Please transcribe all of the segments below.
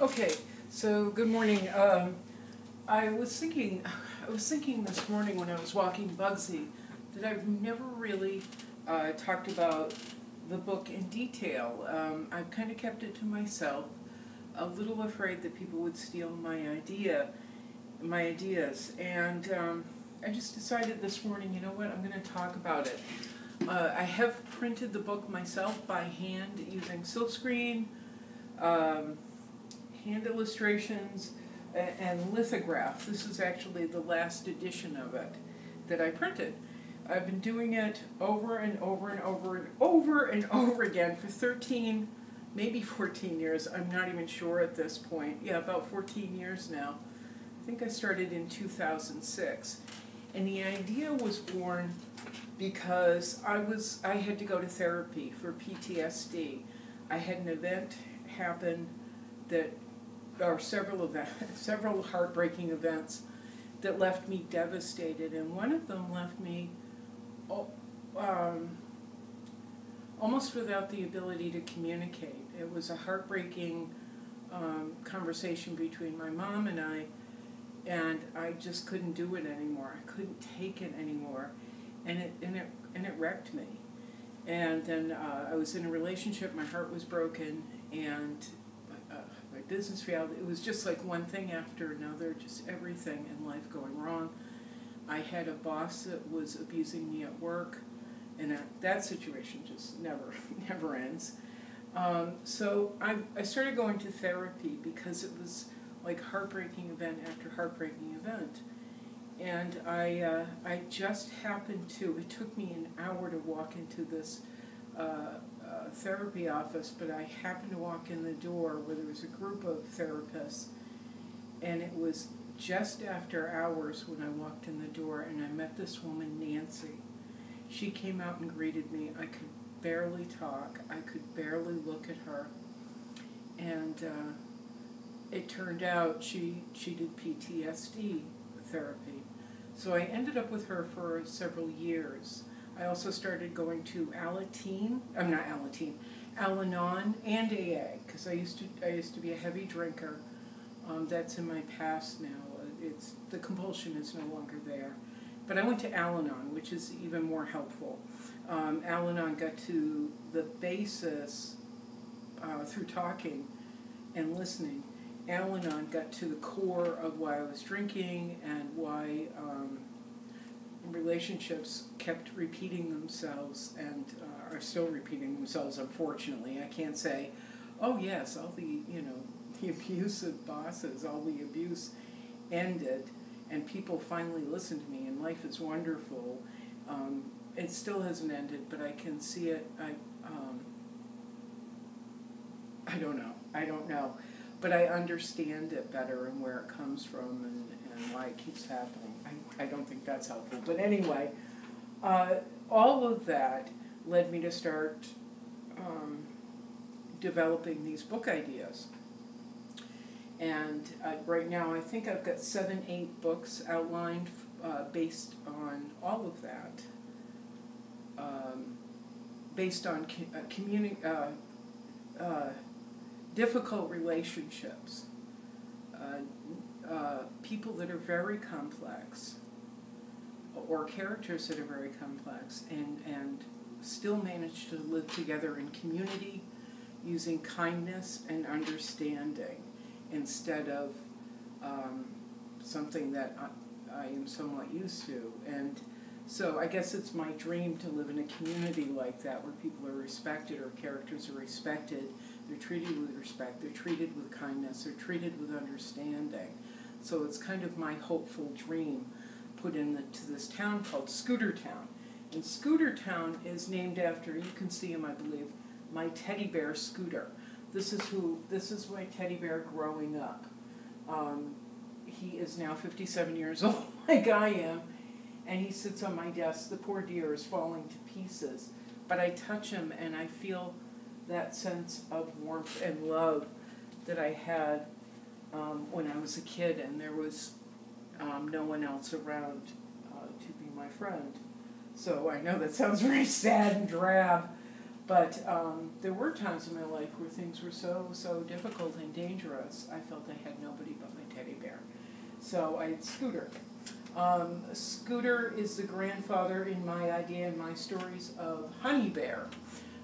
Okay, so good morning. I was thinking this morning when I was walking Bugsy that I've never really talked about the book in detail. I've kind of kept it to myself, a little afraid that people would steal my ideas, and I just decided this morning, you know what, I'm going to talk about it. I have printed the book myself by hand using silkscreen, hand illustrations, and lithograph. This is actually the last edition of it that I printed. I've been doing it over and over and over and over and over again for 13, maybe 14 years. I'm not even sure at this point. Yeah, about 14 years now. I think I started in 2006. And the idea was born because I had to go to therapy for PTSD. I had an event happen several heartbreaking events that left me devastated, and one of them left me almost without the ability to communicate. It was a heartbreaking conversation between my mom and I just couldn't do it anymore. I couldn't take it anymore, and it wrecked me. And then I was in a relationship. My heart was broken, and my business failed. It was just like one thing after another, just everything in life going wrong. I had a boss that was abusing me at work, and that situation just never ends. So I started going to therapy because it was like heartbreaking event after heartbreaking event. And I just happened to, it took me an hour to walk into this therapy office, but I happened to walk in the door where there was a group of therapists, and it was just after hours when I walked in the door, and I met this woman, Nancy. She came out and greeted me. I could barely talk. I could barely look at her. And it turned out she did PTSD therapy. So I ended up with her for several years. I also started going to Al-Anon and AA, because I used to be a heavy drinker. That's in my past now. The compulsion is no longer there. But I went to Al-Anon, which is even more helpful. Al-Anon got to the basis through talking and listening. Al-Anon got to the core of why I was drinking and why relationships kept repeating themselves and are still repeating themselves, unfortunately. I can't say, oh yes, all the abusive bosses, all the abuse ended and people finally listened to me and life is wonderful. It still hasn't ended, but I can see it. I don't know. But I understand it better and where it comes from and why it keeps happening. I don't think that's helpful. But anyway, all of that led me to start developing these book ideas. And right now I think I've got 7-8 books outlined based on all of that. Based on difficult relationships, people that are very complex, or characters that are very complex, and still manage to live together in community using kindness and understanding instead of something that I am somewhat used to. And so I guess it's my dream to live in a community like that where people are respected, or characters are respected. They're treated with respect, they're treated with kindness, they're treated with understanding. So it's kind of my hopeful dream put into this town called Scootertown. And Scootertown is named after, you can see him, I believe, my teddy bear Scooter. This is my teddy bear growing up. He is now 57 years old, like I am, and he sits on my desk. The poor dear is falling to pieces, but I touch him and I feel that sense of warmth and love that I had when I was a kid, and there was no one else around to be my friend. So I know that sounds very sad and drab, But there were times in my life where things were so difficult and dangerous, I felt I had nobody but my teddy bear. So I had Scooter. Scooter is the grandfather in my idea and my stories of Honey Bear,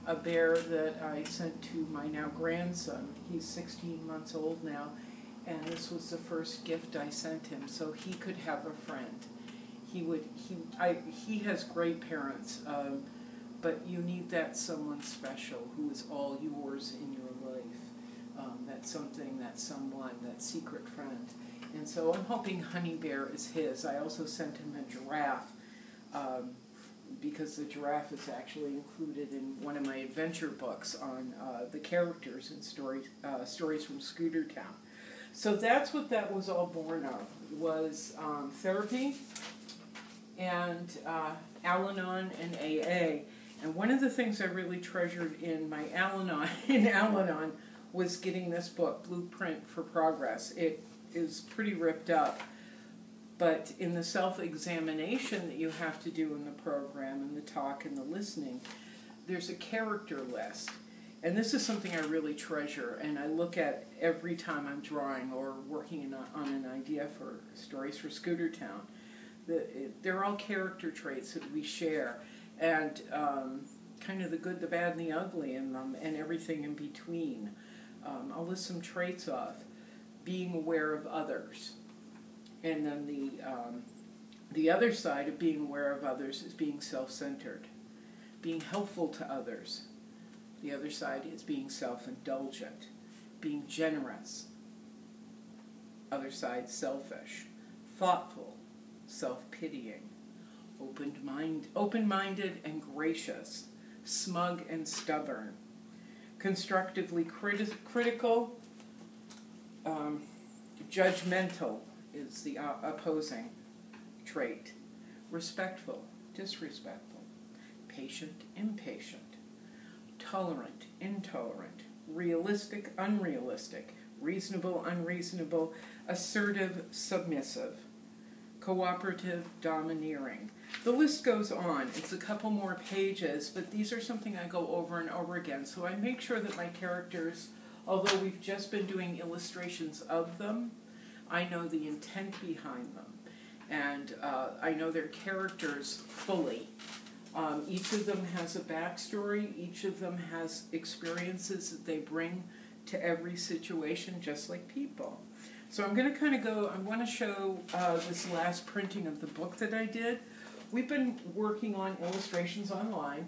a bear that I sent to my now grandson. He's 16 months old now, and this was the first gift I sent him so he could have a friend. He has great parents, but you need that someone special who is all yours in your life. That something, that someone, that secret friend. And so I'm hoping Honey Bear is his. I also sent him a giraffe, because the giraffe is actually included in one of my adventure books on the characters and stories from Scootertown. So that's what that was all born of, was therapy and Al-Anon and AA. And one of the things I really treasured in my Al-Anon was getting this book, Blueprint for Progress. It is pretty ripped up, but in the self-examination that you have to do in the program and the talk and the listening, there's a character list. And this is something I really treasure, and I look at every time I'm drawing or working on an idea for stories for Scootertown. They're all character traits that we share, and kind of the good, the bad, and the ugly in them, and everything in between. I'll list some traits off. Being aware of others. And then the other side of being aware of others is being self-centered. Being helpful to others. The other side is being self-indulgent. Being generous. Other side, selfish. Thoughtful. Self-pitying. Open-minded and gracious. Smug and stubborn. Constructively critical. Judgmental is the opposing trait. Respectful, disrespectful. Patient, impatient. Tolerant, intolerant. Realistic, unrealistic. Reasonable, unreasonable. Assertive, submissive. Cooperative, domineering. The list goes on. It's a couple more pages, but these are something I go over and over again. So I make sure that my characters, although we've just been doing illustrations of them, I know the intent behind them. And I know their characters fully. Each of them has a backstory. Each of them has experiences that they bring to every situation, just like people. So I'm going to kind of go, I want to show this last printing of the book that I did. We've been working on illustrations online.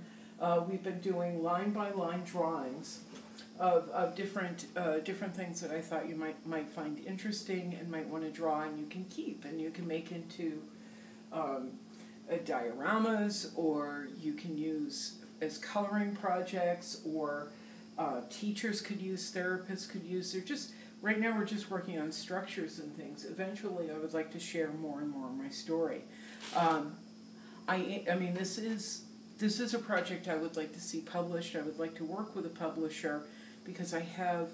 We've been doing line-by-line drawings of different things that I thought you might find interesting and might want to draw, and you can keep, and you can make into dioramas, or you can use as coloring projects, or teachers could use, therapists could use. They're just, right now we're just working on structures and things. Eventually I would like to share more and more of my story. I mean, this is a project I would like to see published. I would like to work with a publisher, because I have,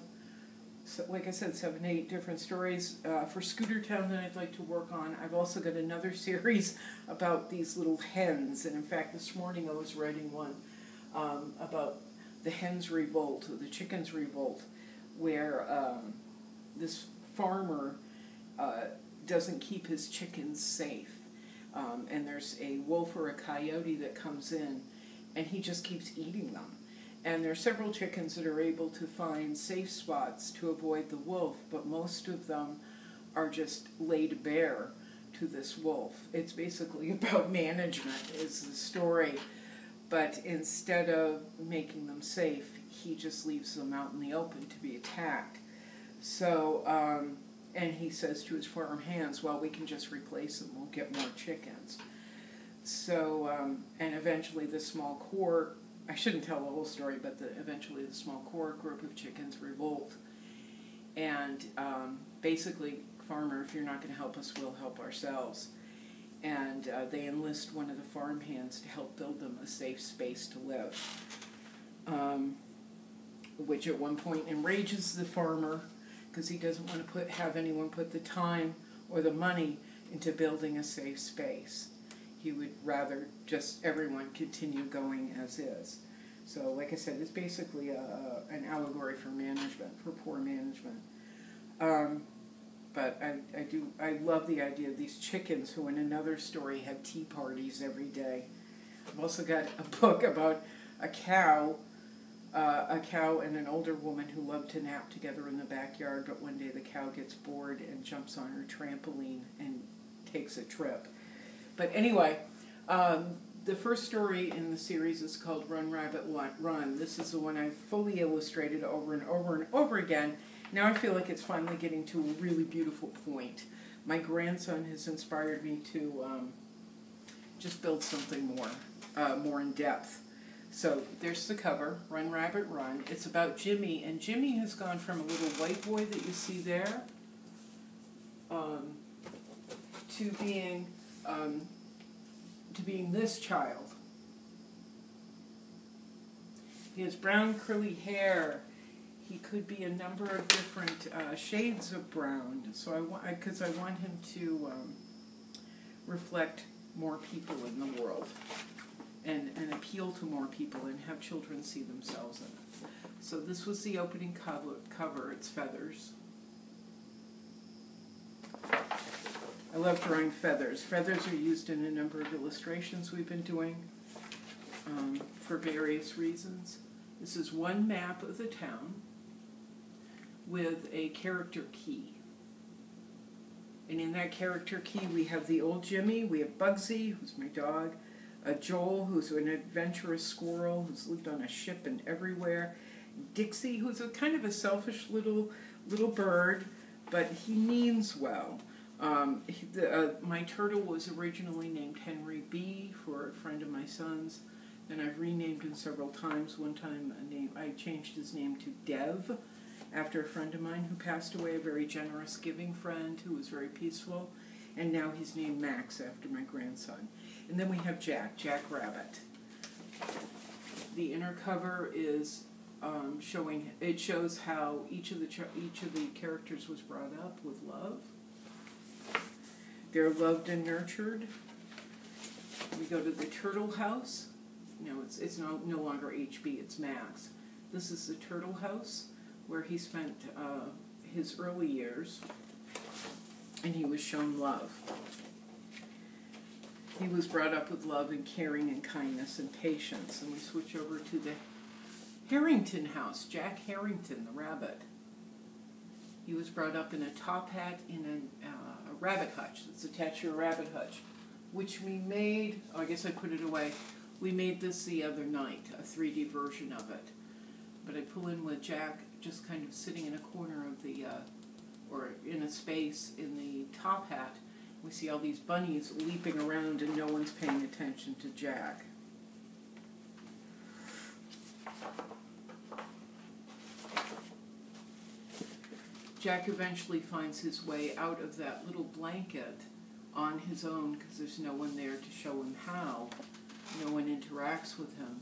like I said, 7, 8 different stories for Scootertown that I'd like to work on. I've also got another series about these little hens, and in fact this morning I was writing one about the hens revolt, or the chickens revolt, where this farmer doesn't keep his chickens safe. And there's a wolf or a coyote that comes in, and he just keeps eating them. And there are several chickens that are able to find safe spots to avoid the wolf, but most of them are just laid bare to this wolf. It's basically about management is the story, but instead of making them safe, he just leaves them out in the open to be attacked. So, and he says to his farm hands, well, we can just replace them, we'll get more chickens. So, and eventually the small core, I shouldn't tell the whole story, but eventually the small core group of chickens revolt. And basically, farmer, if you're not going to help us, we'll help ourselves. And they enlist one of the farm hands to help build them a safe space to live. Which at one point enrages the farmer, because he doesn't want to have anyone put the time or the money into building a safe space. He would rather just everyone continue going as is. So, like I said, it's basically an allegory for management, for poor management. But I love the idea of these chickens who, in another story, have tea parties every day. I've also got a book about a cow and an older woman who loved to nap together in the backyard, but one day the cow gets bored and jumps on her trampoline and takes a trip. But anyway, the first story in the series is called Run, Rabbit, Run. This is the one I've fully illustrated over and over and over again. Now I feel like it's finally getting to a really beautiful point. My grandson has inspired me to just build something more in depth. So there's the cover, Run, Rabbit, Run. It's about Jimmy, and Jimmy has gone from a little white boy that you see there to being this child. He has brown curly hair. He could be a number of different shades of brown. So because I want him to reflect more people in the world and appeal to more people and have children see themselves in it. So this was the opening cover. It's feathers. I love drawing feathers. Feathers are used in a number of illustrations we've been doing for various reasons. This is one map of the town with a character key. And in that character key we have the old Jimmy, we have Bugsy, who's my dog, Joel, who's an adventurous squirrel who's lived on a ship and everywhere, Dixie, who's a kind of a selfish little bird, but he means well. My turtle was originally named Henry B. for a friend of my son's. Then I've renamed him several times. One time I changed his name to Dev, after a friend of mine who passed away, a very generous, giving friend who was very peaceful. And now he's named Max after my grandson. And then we have Jack Rabbit. The inner cover is shows how each of the characters was brought up with love. They're loved and nurtured. We go to the turtle house. No, it's no longer HB, it's Max. This is the turtle house where he spent his early years, and he was shown love. He was brought up with love and caring and kindness and patience. And we switch over to the Harrington house, Jack Harrington, the rabbit. He was brought up in a top hat in a rabbit hutch that's attached to a rabbit hutch, which we made, I guess I put it away. We made this the other night, a 3D version of it. But I pull in with Jack just kind of sitting in a corner of the, or in a space in the top hat. We see all these bunnies leaping around and no one's paying attention to Jack. Jack eventually finds his way out of that little blanket on his own because there's no one there to show him how. No one interacts with him,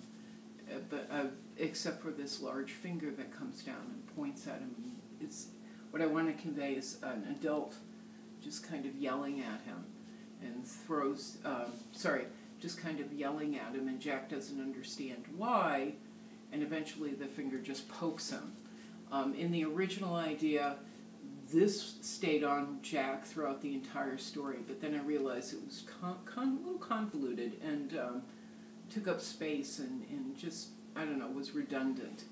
except for this large finger that comes down and points at him. What I want to convey is an adult just kind of yelling at him and just kind of yelling at him, and Jack doesn't understand why, and eventually the finger just pokes him. In the original idea, this stayed on Jack throughout the entire story, but then I realized it was a little convoluted and took up space and just, I don't know, was redundant.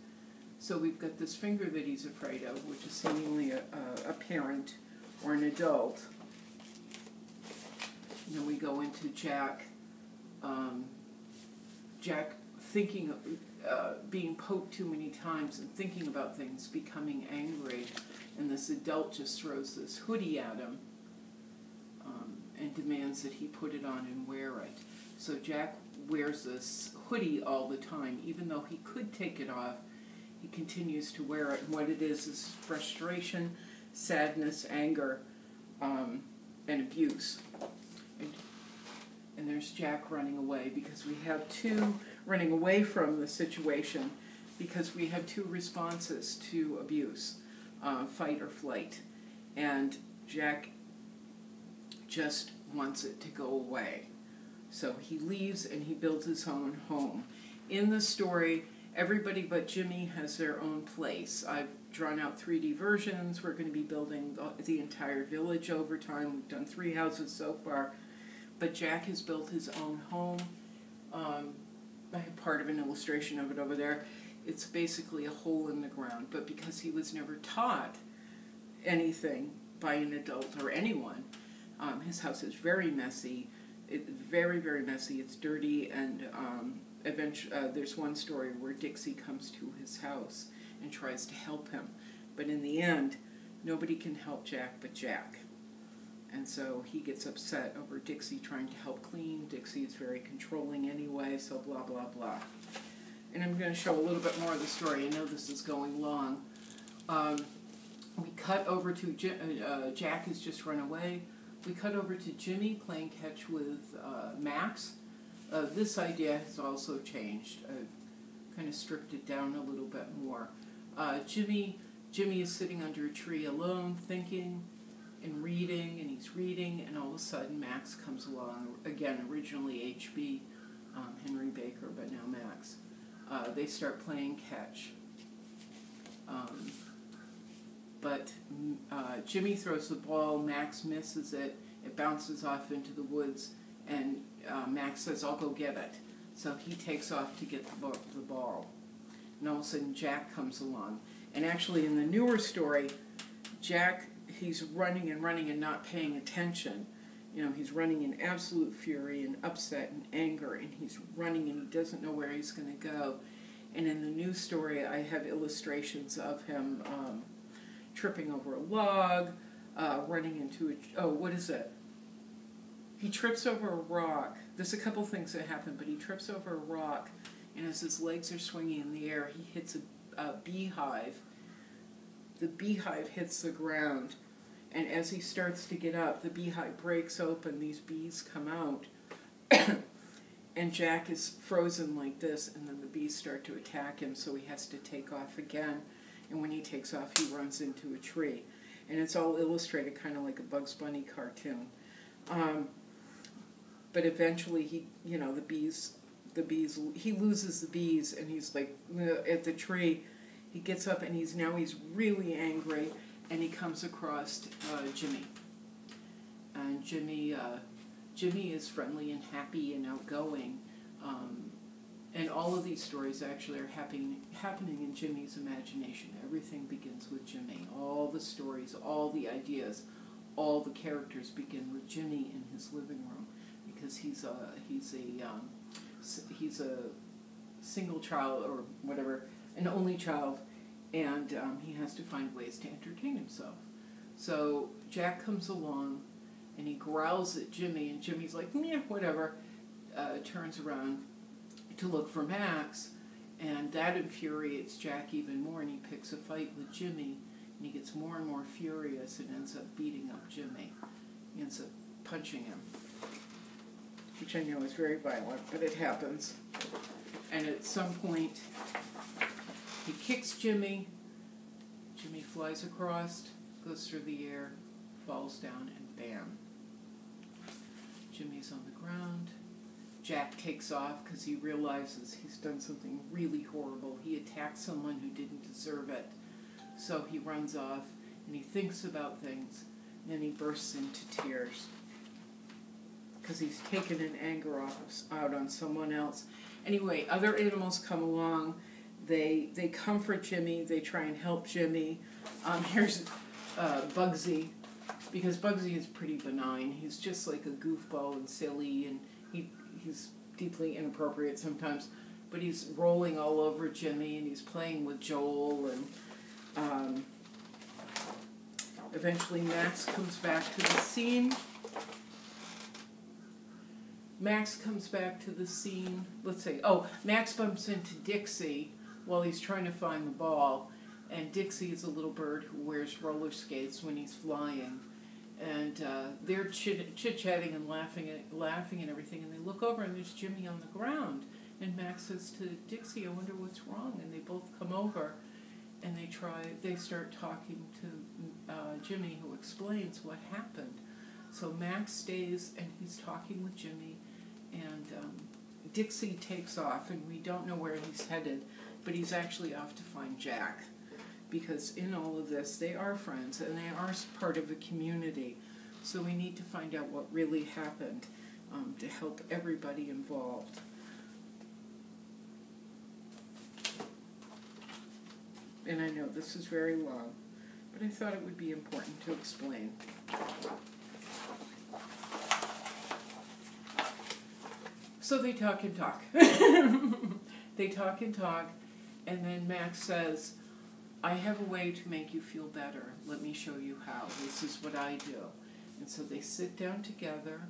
So we've got this finger that he's afraid of, which is seemingly a parent or an adult. And then we go into Jack thinking of being poked too many times and thinking about things, becoming angry, and this adult just throws this hoodie at him and demands that he put it on and wear it. So Jack wears this hoodie all the time, even though he could take it off. He continues to wear it, and what it is frustration, sadness, anger, and abuse. And there's Jack running away, because we have two running away from the situation, because we have two responses to abuse, fight or flight. And Jack just wants it to go away. So he leaves and he builds his own home. In the story, everybody but Jimmy has their own place. I've drawn out 3D versions. We're going to be building the entire village over time. We've done 3 houses so far. But Jack has built his own home. I have part of an illustration of it over there. It's basically a hole in the ground. But because he was never taught anything by an adult or anyone, his house is very messy. It's very, very messy. It's dirty, and eventually, there's one story where Dixie comes to his house and tries to help him. But in the end, nobody can help Jack but Jack. And so he gets upset over Dixie trying to help clean. Dixie is very controlling anyway, so blah, blah, blah. And I'm going to show a little bit more of the story. I know this is going long. We cut over to Jack has just run away. We cut over to Jimmy playing catch with Max. This idea has also changed. I've kind of stripped it down a little bit more. Jimmy is sitting under a tree alone, thinking and reading, and he's reading, and all of a sudden Max comes along. Again, originally HB, Henry Baker, but now Max. They start playing catch. But Jimmy throws the ball, Max misses it, it bounces off into the woods, and Max says, "I'll go get it." So he takes off to get the ball. And all of a sudden Jack comes along. And actually in the newer story, Jack, he's running and not paying attention. You know, he's running in absolute fury and upset and anger, and he's running and he doesn't know where he's going to go. And in the new story, I have illustrations of him tripping over a log, running into what is it? He trips over a rock. There's a couple things that happen, but he trips over a rock, and as his legs are swinging in the air, he hits a beehive. The beehive hits the ground, and as he starts to get up, the beehive breaks open, these bees come out, and Jack is frozen like this, and then the bees start to attack him, so he has to take off again, and when he takes off, he runs into a tree. And it's all illustrated kind of like a Bugs Bunny cartoon. But eventually he loses the bees, and he's like at the tree. He gets up, and he's really angry, and he comes across Jimmy. And Jimmy is friendly and happy and outgoing. And all of these stories actually are happening in Jimmy's imagination. Everything begins with Jimmy. All the stories, all the ideas, all the characters begin with Jimmy in his living room, because he's a single child, or whatever, an only child, and he has to find ways to entertain himself. So Jack comes along, and he growls at Jimmy, and Jimmy's like, "Meh, whatever," turns around to look for Max, and that infuriates Jack even more, and he picks a fight with Jimmy, and he gets more and more furious and ends up beating up Jimmy. He ends up punching him, which I know is very violent, but it happens. And at some point, he kicks Jimmy. Jimmy flies across, goes through the air, falls down, and bam. Jimmy's on the ground. Jack takes off because he realizes he's done something really horrible. He attacked someone who didn't deserve it. So he runs off, and he thinks about things, and then he bursts into tears because he's taken an anger out on someone else. Anyway, other animals come along. They comfort Jimmy. They try and help Jimmy. Here's Bugsy, because Bugsy is pretty benign. He's just like a goofball and silly, and he's deeply inappropriate sometimes, but he's rolling all over Jimmy, and he's playing with Joel, and eventually Max comes back to the scene. Max bumps into Dixie while he's trying to find the ball, and Dixie is a little bird who wears roller skates when he's flying. And they're chit-chatting and laughing and everything, and they look over, and there's Jimmy on the ground. And Max says to Dixie, "I wonder what's wrong." And they both come over, and they start talking to Jimmy, who explains what happened. So Max stays, and he's talking with Jimmy, and Dixie takes off, and we don't know where he's headed. but he's actually off to find Jack, because in all of this they are friends and they are part of a community. So we need to find out what really happened to help everybody involved. And I know this is very long, but I thought it would be important to explain. So they talk and talk. They talk and talk, and then Max says, I have a way to make you feel better. Let me show you how. This is what I do. And so they sit down together,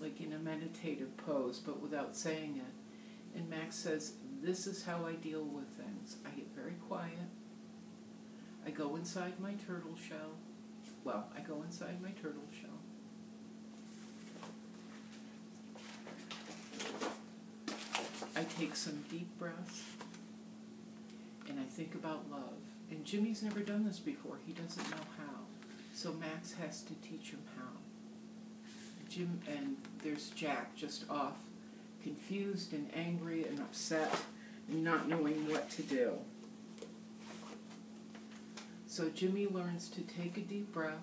like in a meditative pose, but without saying it. And Max says, this is how I deal with things. I get very quiet. I go inside my turtle shell. Well, I go inside my turtle shell. I take some deep breaths, and I think about love. And Jimmy's never done this before. He doesn't know how. So Max has to teach him how. And there's Jack just off, confused and angry and upset and not knowing what to do. So Jimmy learns to take a deep breath,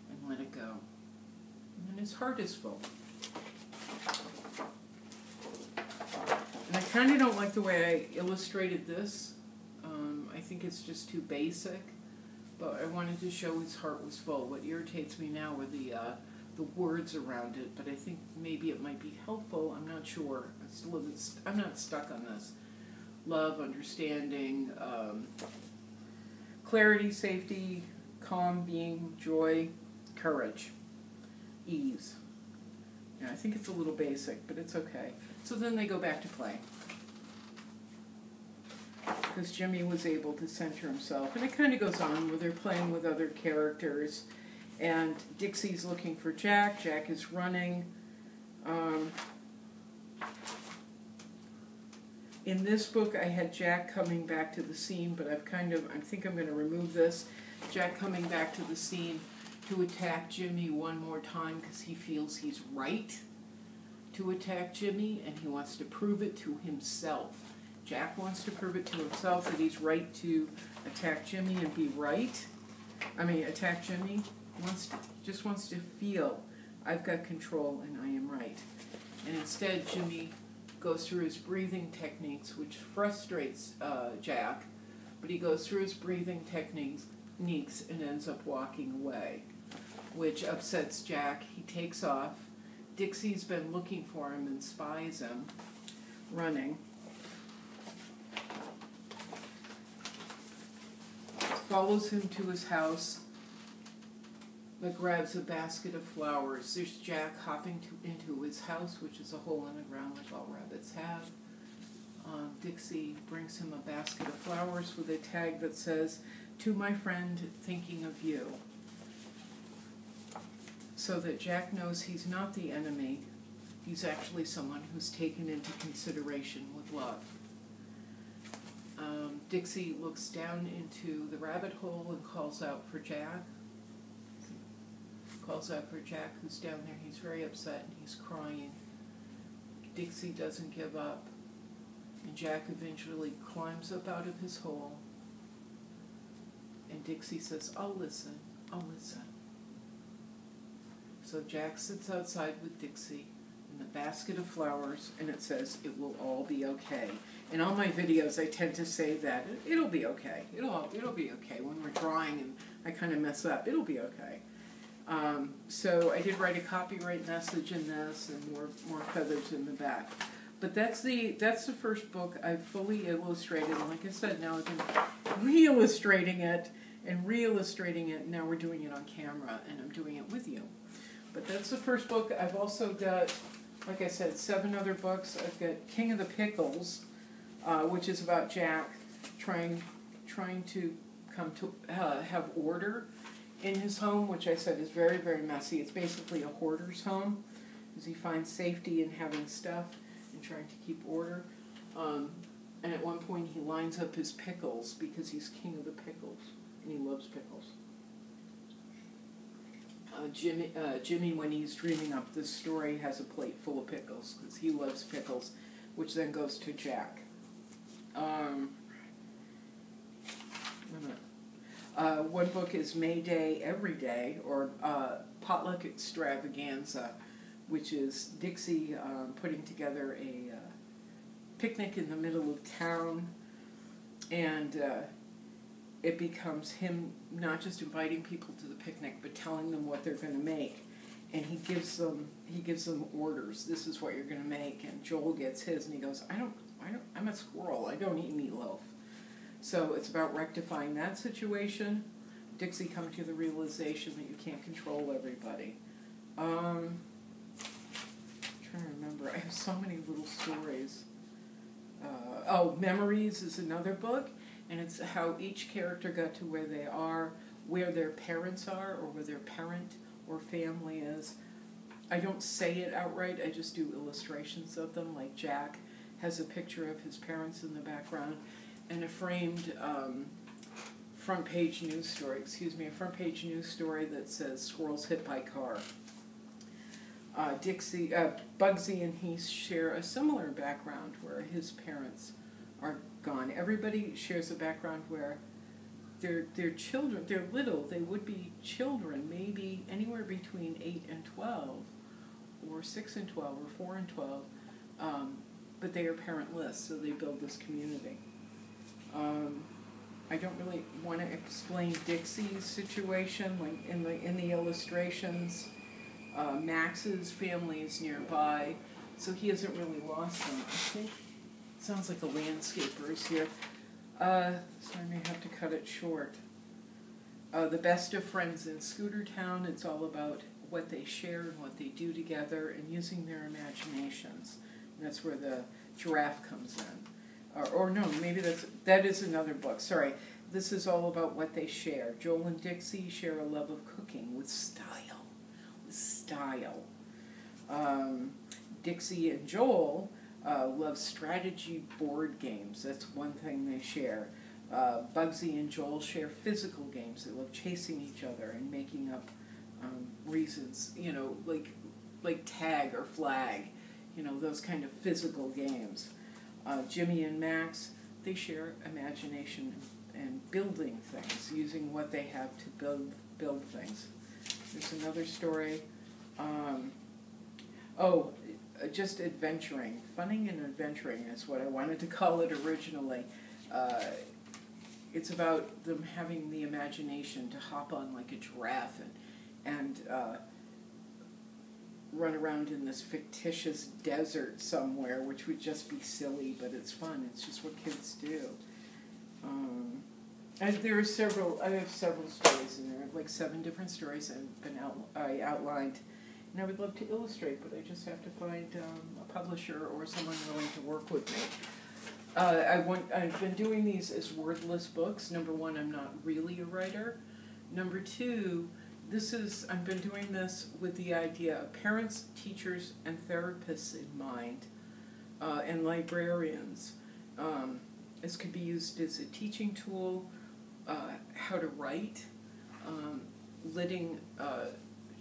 and let it go. And then his heart is full. And I kind of don't like the way I illustrated this. I think it's just too basic, but I wanted to show his heart was full. What irritates me now are the words around it, but I think maybe it might be helpful. I'm not sure. I'm not stuck on this. Love, understanding, clarity, safety, calm, being, joy, courage, ease. Yeah, I think it's a little basic, but it's okay. So then they go back to play, because Jimmy was able to center himself. And it kind of goes on where they're playing with other characters. And Dixie's looking for Jack. Jack is running. In this book, I had Jack coming back to the scene, but I think I'm going to remove this. Jack coming back to the scene to attack Jimmy one more time because he feels he's right to attack Jimmy, and he wants to prove it to himself. Jack wants to prove it to himself that he's right to attack Jimmy and be right. Attack Jimmy. Just wants to feel, I've got control and I am right. And instead, Jimmy goes through his breathing techniques, which frustrates Jack, but he goes through his breathing techniques and ends up walking away, which upsets Jack. He takes off. Dixie's been looking for him and spies him, running. Follows him to his house, but grabs a basket of flowers. There's Jack hopping into his house, which is a hole in the ground like all rabbits have. Dixie brings him a basket of flowers with a tag that says, "To my friend, thinking of you." So that Jack knows he's not the enemy. He's actually someone who's taken into consideration with love. Dixie looks down into the rabbit hole and calls out for Jack. Calls out for Jack, who's down there. He's very upset and he's crying. Dixie doesn't give up. And Jack eventually climbs up out of his hole. And Dixie says, I'll listen. So Jack sits outside with Dixie in the basket of flowers, and it says, it will all be okay. In all my videos, I tend to say that. It'll be okay. It'll be okay. When we're drawing and I kind of mess up, it'll be okay. So I did write a copyright message in this and more feathers in the back. But that's the first book I've fully illustrated. And like I said, now I've been re-illustrating it. Now we're doing it on camera, and I'm doing it with you. But that's the first book. I've also got, like I said, 7 other books. I've got King of the Pickles, which is about Jack trying to come to have order in his home, which I said is very, very messy. It's basically a hoarder's home, because he finds safety in having stuff and trying to keep order. And at one point he lines up his pickles because he's king of the pickles, and he loves pickles. Jimmy, when he's dreaming up this story, has a plate full of pickles because he loves pickles, which then goes to Jack. One book is May Day Every Day, or Potluck Extravaganza, which is Dixie putting together a picnic in the middle of town, and it becomes him not just inviting people to the picnic, but telling them what they're going to make. And he gives them orders. This is what you're going to make. And Joel gets his, and he goes, I'm a squirrel. I don't eat meatloaf. So it's about rectifying that situation. Dixie coming to the realization that you can't control everybody. I'm trying to remember. I have so many little stories. Memories is another book. And it's how each character got to where they are, where their parents are, or where their parent or family is. I don't say it outright, I just do illustrations of them, like Jack has a picture of his parents in the background, and a framed front page news story that says squirrels hit by car. Bugsy and he share a similar background where his parents are gone. Everybody shares a background where they're children, they're little, they would be children, maybe anywhere between 8 and 12, or 6 and 12, or 4 and 12, but they are parentless, so they build this community. I don't really want to explain Dixie's situation, like in the illustrations. Max's family is nearby, so he hasn't really lost them. I think sounds like a landscaper is here. So I may have to cut it short. The Best of Friends in Scootertown, it's all about what they share and what they do together and using their imaginations. And that's where the giraffe comes in. Or no, maybe that is another book. Sorry. This is all about what they share. Joel and Dixie share a love of cooking with style. Dixie and Joel love strategy board games. That's one thing they share. Bugsy and Joel share physical games. They love chasing each other and making up reasons, like tag or flag, those kind of physical games. Jimmy and Max, they share imagination and building things, using what they have to build things. There's another story. Just adventuring. Funning and adventuring is what I wanted to call it originally. It's about them having the imagination to hop on like a giraffe and run around in this fictitious desert somewhere, which would just be silly, but it's fun. It's just what kids do. And I have several stories in there, like 7 different stories I outlined. And I would love to illustrate, but I just have to find a publisher or someone willing to work with me. I've been doing these as wordless books. Number 1, I'm not really a writer. Number 2, I've been doing this with the idea of parents, teachers, and therapists in mind, and librarians. This could be used as a teaching tool, how to write, letting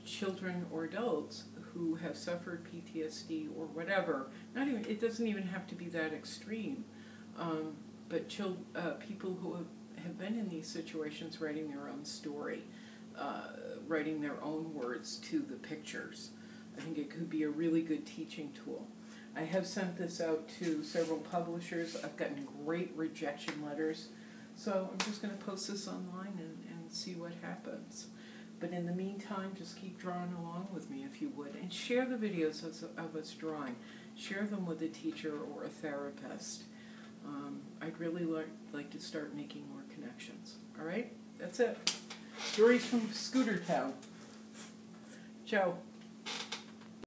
children or adults who have suffered PTSD or whatever, it doesn't even have to be that extreme, but people who have been in these situations writing their own story, writing their own words to the pictures. I think it could be a really good teaching tool. I have sent this out to several publishers. I've gotten great rejection letters, so I'm just going to post this online and see what happens. But in the meantime, just keep drawing along with me if you would, and share the videos of us drawing. Share them with a teacher or a therapist. I'd really like to start making more connections. All right? That's it. Stories from Scootertown. Ciao.